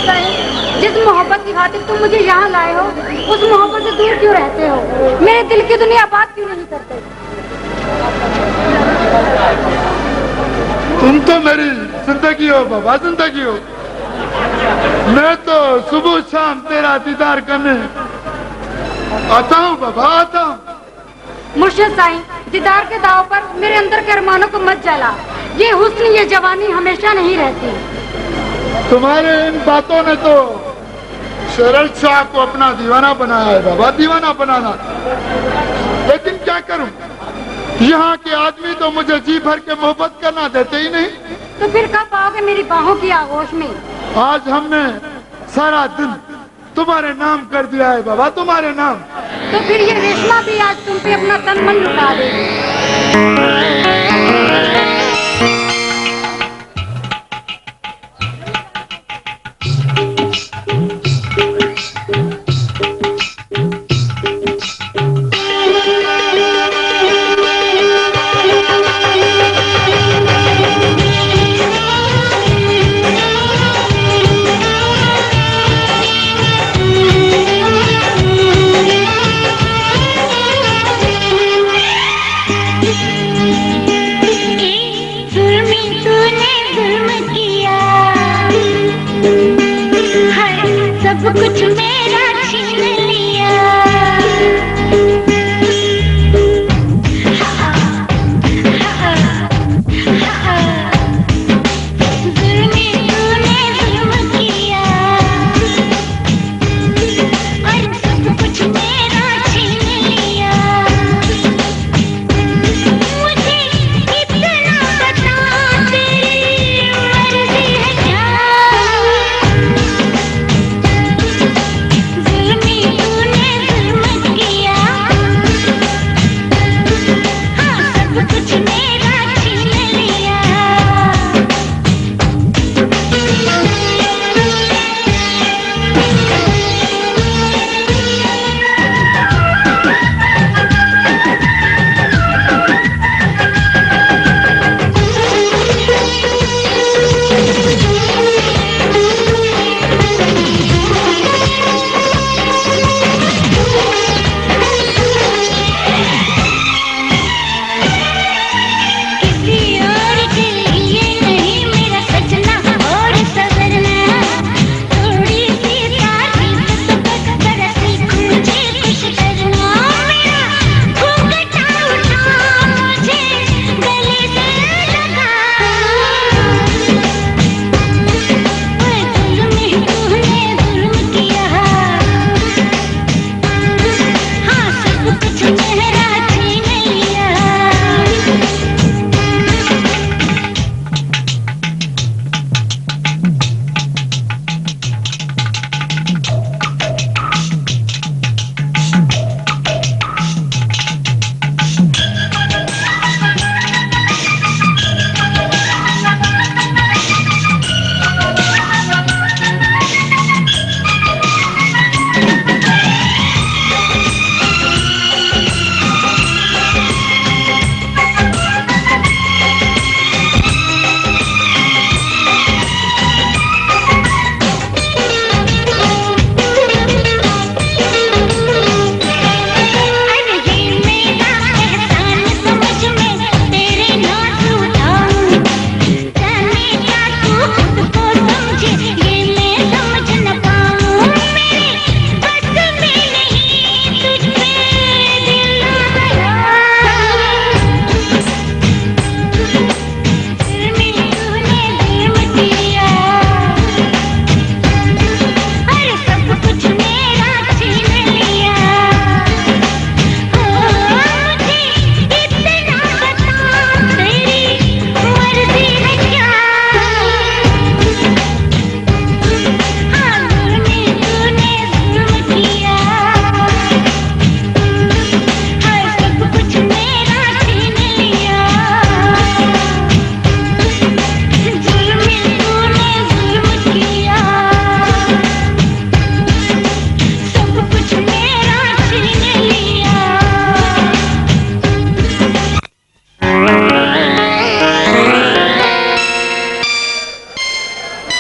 जिस मोहब्बत की खातिर तुम मुझे यहाँ लाए हो, उस मोहब्बत से दूर क्यों रहते हो? मेरे दिल की दुनिया बात क्यों नहीं करते? तुम तो मेरी जिंदगी हो बाबा, जिंदगी हो। मैं तो सुबह शाम तेरा दीदार करने आता हूँ बाबा, आता हूँ। मुर्शिद साईं, दीदार के दाव पर मेरे अंदर के अरमानों को मत जला। ये हुस्न, ये जवानी हमेशा नहीं रहती। तुम्हारे इन बातों ने तो शरल शाह को अपना दीवाना बनाया है बाबा, दीवाना बनाना। लेकिन क्या करूं, यहाँ के आदमी तो मुझे जी भर के मोहब्बत करना देते ही नहीं। तो फिर कब आओगे मेरी बाहों की आगोश में? आज हमने सारा दिन तुम्हारे नाम कर दिया है बाबा, तुम्हारे नाम। तो फिर ये रेशमा भी आज तुम पे अपना तन मन लुटा देगी।